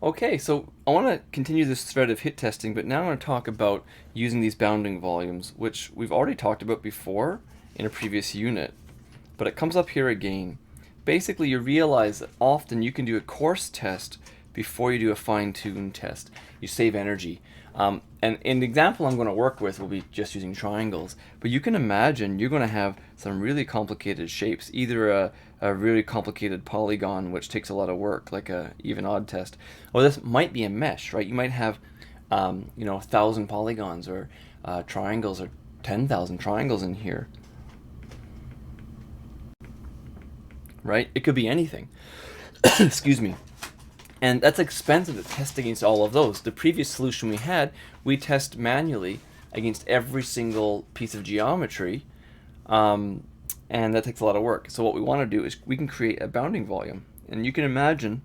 Okay, so I want to continue this thread of hit testing, but now I want to talk about using these bounding volumes, which we've already talked about before in a previous unit, but it comes up here again. Basically, you realize that often you can do a coarse test before you do a fine-tuned test. You save energy. And the example I'm going to work with will be just using triangles, but you can imagine you're going to have some really complicated shapes, either a really complicated polygon, which takes a lot of work, like a even odd test, or this might be a mesh, right? You might have, 1,000 polygons or triangles or 10,000 triangles in here, right? It could be anything. Excuse me. And that's expensive to test against all of those. The previous solution we had, we test manually against every single piece of geometry, and that takes a lot of work. So what we want to do is we can create a bounding volume. And you can imagine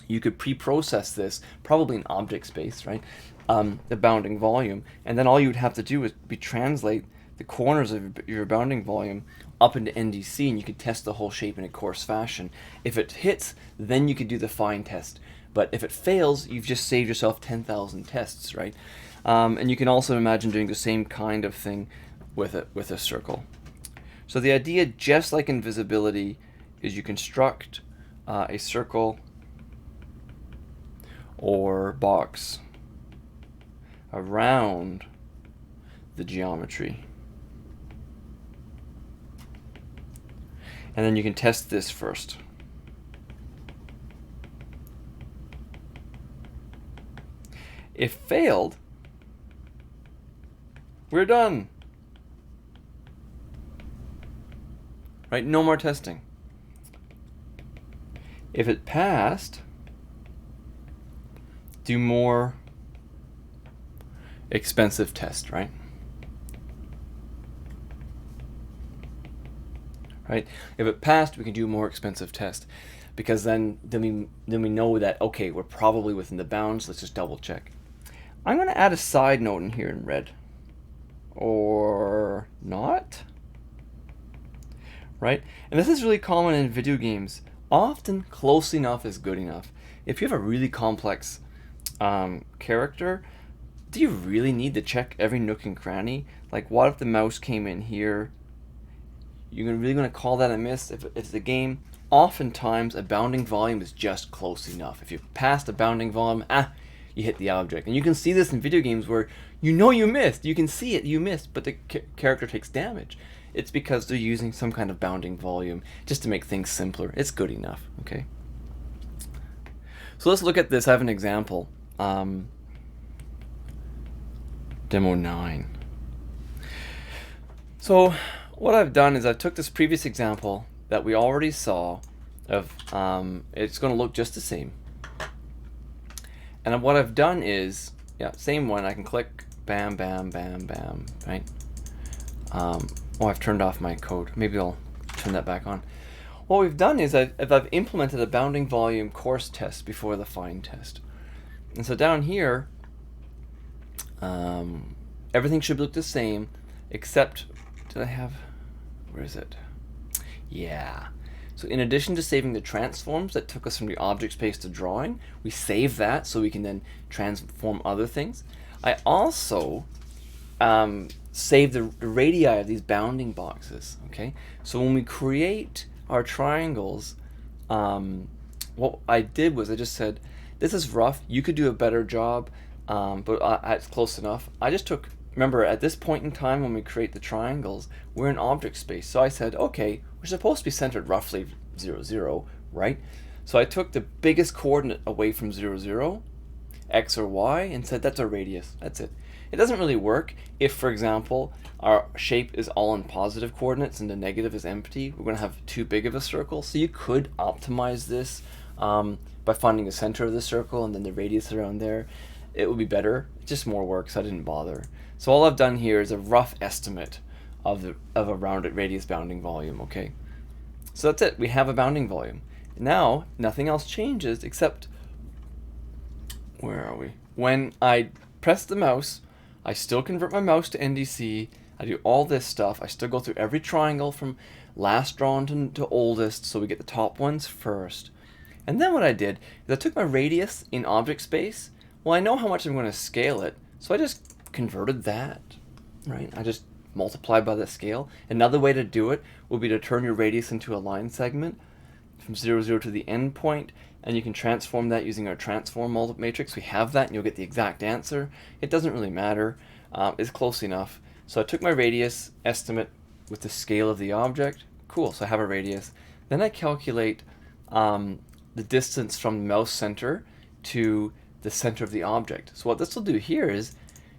you could pre-process this, probably in object space, right? The bounding volume. And then all you would have to do is translate the corners of your bounding volume up into NDC, and you could test the whole shape in a coarse fashion. If it hits, then you could do the fine test. But if it fails, you've just saved yourself 10,000 tests, right? And you can also imagine doing the same kind of thing with a circle. So the idea, just like invisibility, is you construct a circle or box around the geometry. And then you can test this first. If failed, we're done. Right? No more testing. If it passed, do more expensive test, right? Right? If it passed, we can do a more expensive test, because then we know that, okay, we're probably within the bounds. Let's just double check. I'm going to add a side note in here in red, or not, right? And this is really common in video games. Often close enough is good enough. If you have a really complex character, do you really need to check every nook and cranny? Like, what if the mouse came in here? You're really going to call that a miss? If it's the game, oftentimes a bounding volume is just close enough. If you pass the bounding volume, you hit the object. And you can see this in video games where you know you missed. You can see it, you missed, but the character takes damage. It's because they're using some kind of bounding volume just to make things simpler. It's good enough, okay? So let's look at this. I have an example. Demo 9. So what I've done is I took this previous example that we already saw of, it's going to look just the same. And what I've done is, same one. I can click, bam, bam, bam, bam, right? I've turned off my code. Maybe I'll turn that back on. What we've done is I've implemented a bounding volume coarse test before the fine test. And so down here, everything should look the same, except, where is it? Yeah. So in addition to saving the transforms that took us from the object space to drawing, we save that so we can then transform other things. I also save the radii of these bounding boxes, okay? So when we create our triangles, what I did was I just said, this is rough, you could do a better job, but it's close enough. I just took, remember, at this point in time when we create the triangles, we're in object space. So I said, okay, we're supposed to be centered roughly 0, 0, right? So I took the biggest coordinate away from 0, 0, x or y, and said that's our radius. That's it. It doesn't really work if, for example, our shape is all in positive coordinates and the negative is empty. We're going to have too big of a circle. So you could optimize this by finding the center of the circle and then the radius around there. It would be better. It's just more work, so I didn't bother. So all I've done here is a rough estimate of a rounded radius bounding volume, okay? So that's it. We have a bounding volume. Now, nothing else changes except, where are we? When I press the mouse, I still convert my mouse to NDC. I do all this stuff. I still go through every triangle from last drawn to oldest, so we get the top ones first. And then what I did is I took my radius in object space. Well, I know how much I'm going to scale it, so I just converted that, right? I just multiplied by the scale. Another way to do it will be to turn your radius into a line segment from 0, 0 to the end point, and you can transform that using our transform matrix. We have that, and you'll get the exact answer. It doesn't really matter. It's close enough. So I took my radius estimate with the scale of the object. Cool, so I have a radius. Then I calculate the distance from the mouse center to the center of the object. So what this will do here is,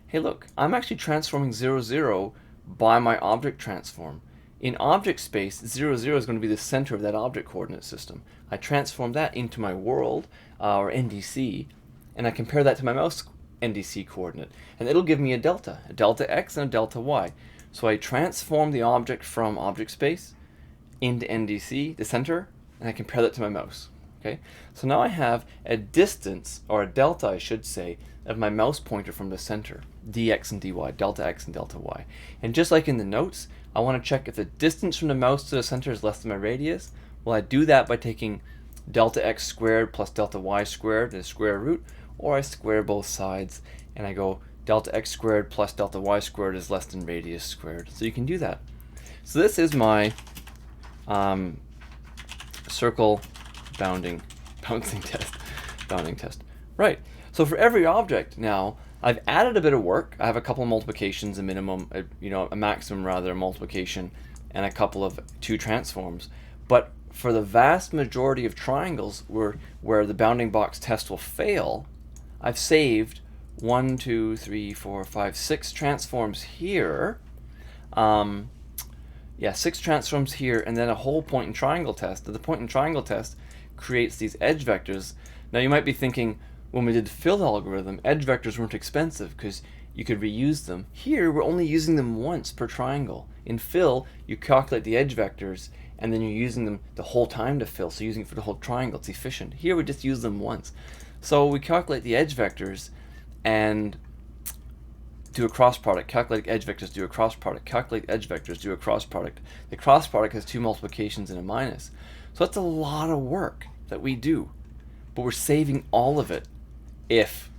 hey look, I'm actually transforming 0, 0 by my object transform. In object space, 0, 0 is going to be the center of that object coordinate system. I transform that into my world, or NDC, and I compare that to my mouse NDC coordinate. And it'll give me a delta x and a delta y. So I transform the object from object space into NDC, the center, and I compare that to my mouse. Okay? So now I have a distance, or a delta I should say, of my mouse pointer from the center, dx and dy, delta x and delta y. And just like in the notes, I want to check if the distance from the mouse to the center is less than my radius. Well, I do that by taking delta x squared plus delta y squared, the square root, or I square both sides, and I go delta x squared plus delta y squared is less than radius squared. So you can do that. So this is my circle bouncing test. Right. So for every object now, I've added a bit of work. I have a couple of multiplications, a minimum, a maximum rather, multiplication, and a couple of 2 transforms. But for the vast majority of triangles where the bounding box test will fail, I've saved 1, 2, 3, 4, 5, 6 transforms here. 6 transforms here, and then a whole point and triangle test. The point and triangle test creates these edge vectors. Now you might be thinking, when we did the fill algorithm, edge vectors weren't expensive because you could reuse them. Here we're only using them once per triangle. In fill, you calculate the edge vectors and then you're using them the whole time to fill, so using it for the whole triangle, it's efficient. Here we just use them once. So we calculate the edge vectors and do a cross product, calculate edge vectors, do a cross product, calculate edge vectors, do a cross product. The cross product has 2 multiplications and a minus. So that's a lot of work that we do, but we're saving all of it if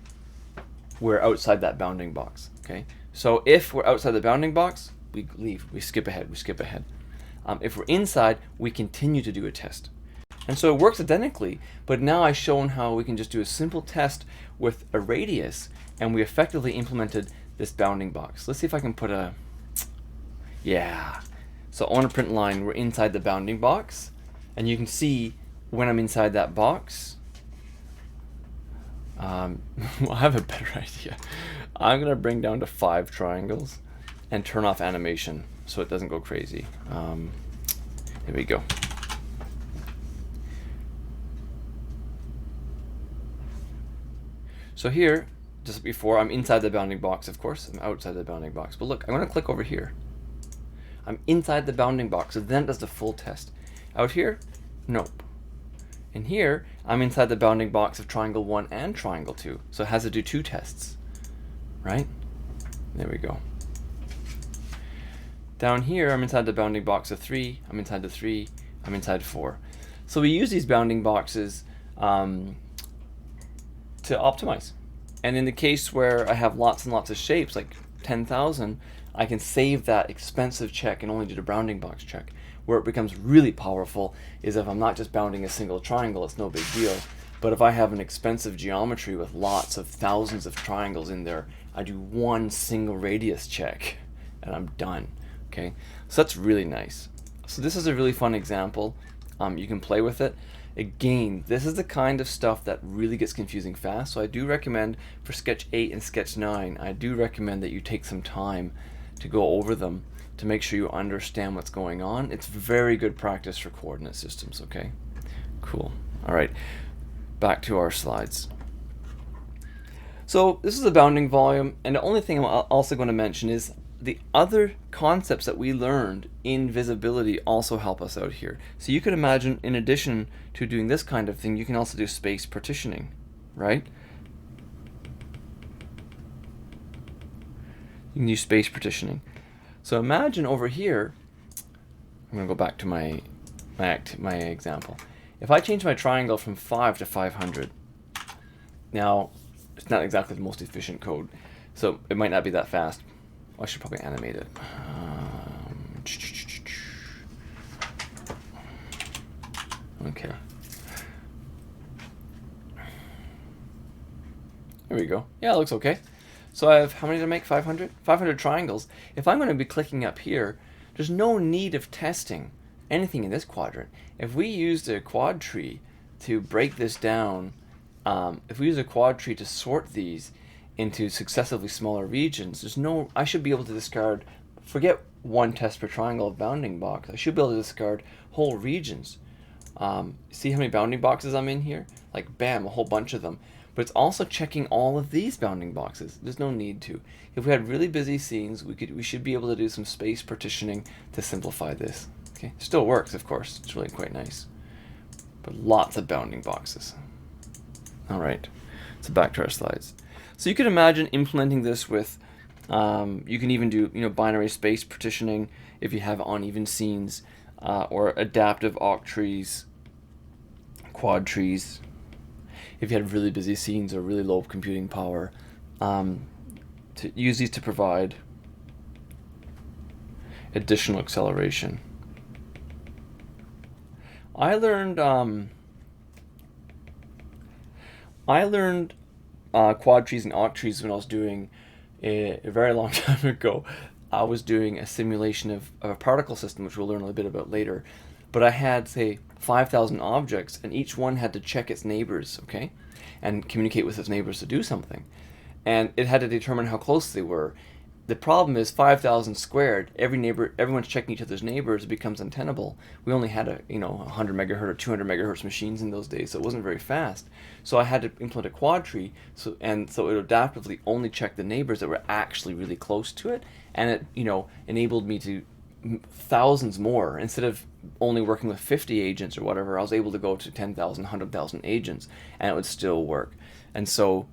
we're outside that bounding box. Okay, so if we're outside the bounding box, we leave, we skip ahead. If we're inside, we continue to do a test. And so it works identically, but now I've shown how we can just do a simple test with a radius, and we effectively implemented this bounding box. Let's see if I can put a, so on a print line, we're inside the bounding box, and you can see when I'm inside that box, well, I have a better idea. I'm going to bring down to 5 triangles and turn off animation so it doesn't go crazy. Here we go. So here, just before, I'm inside the bounding box, of course. I'm outside the bounding box. But look, I'm going to click over here. I'm inside the bounding box, so then it does the full test. Out here, nope. And here, I'm inside the bounding box of triangle 1 and triangle 2. So it has to do 2 tests, right? There we go. Down here, I'm inside the bounding box of 3. I'm inside the 3. I'm inside 4. So we use these bounding boxes to optimize. And in the case where I have lots and lots of shapes, like 10,000, I can save that expensive check and only do the bounding box check. Where it becomes really powerful is if I'm not just bounding a single triangle, it's no big deal. But if I have an expensive geometry with lots of thousands of triangles in there, I do 1 single radius check and I'm done. Okay, so that's really nice. So this is a really fun example. You can play with it. Again, this is the kind of stuff that really gets confusing fast. So I do recommend for sketch 8 and sketch 9, I do recommend that you take some time to go over them to make sure you understand what's going on. It's very good practice for coordinate systems, okay? Cool. All right, back to our slides. So this is the bounding volume, and the only thing I'm also going to mention is the other concepts that we learned in visibility also help us out here. So you could imagine, in addition to doing this kind of thing, you can also do space partitioning, right? You can use space partitioning. So imagine over here, I'm going to go back to my example. If I change my triangle from 5 to 500, now it's not exactly the most efficient code, so it might not be that fast. I should probably animate it. Okay. There we go. Yeah, it looks okay. So I have, how many to make? 500? 500 triangles. If I'm going to be clicking up here, there's no need of testing anything in this quadrant. If we used a quad tree to break this down, if we use a quad tree to sort these into successively smaller regions, I should be able to discard, forget one test per triangle of bounding box, I should be able to discard whole regions. See how many bounding boxes I'm in here? Like, bam, a whole bunch of them. But it's also checking all of these bounding boxes. There's no need to. If we had really busy scenes, we should be able to do some space partitioning to simplify this. Okay, still works, of course. It's really quite nice. But lots of bounding boxes. All right, so back to our slides. So you could imagine implementing this with, you can even do binary space partitioning if you have uneven scenes, or adaptive octrees, quad trees. If you had really busy scenes or really low computing power, to use these to provide additional acceleration. I learned quad trees and octrees when I was doing a very long time ago. I was doing a simulation of a particle system, which we'll learn a little bit about later. But I had, say, 5,000 objects, and each one had to check its neighbors, okay, and communicate with its neighbors to do something. And it had to determine how close they were. The problem is 5,000 squared. Everyone's checking each other's neighbors. It becomes untenable. We only had 100 megahertz or 200 megahertz machines in those days, so it wasn't very fast. So I had to implement a quad tree, so it would adaptively only check the neighbors that were actually really close to it, and it enabled me to thousands more. Instead of only working with 50 agents or whatever, I was able to go to 10,000, 100,000 agents, and it would still work. And so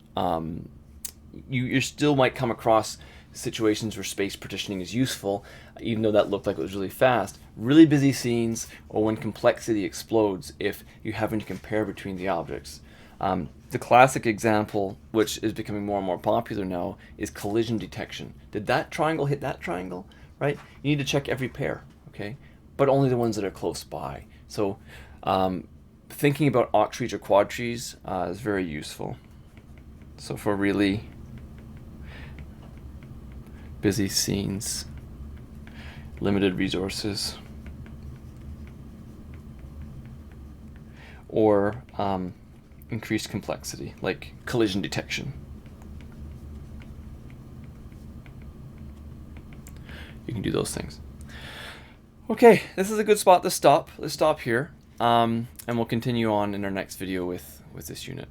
you still might come across situations where space partitioning is useful, even though that looked like it was really fast. Really busy scenes, or when complexity explodes if you're having to compare between the objects. The classic example, which is becoming more and more popular now, is collision detection. Did that triangle hit that triangle? Right? You need to check every pair, okay? But only the ones that are close by. So thinking about octrees or quad trees is very useful. So for really busy scenes, limited resources, or increased complexity, like collision detection. You can do those things. Okay, this is a good spot to stop. Let's stop here, and we'll continue on in our next video with this unit.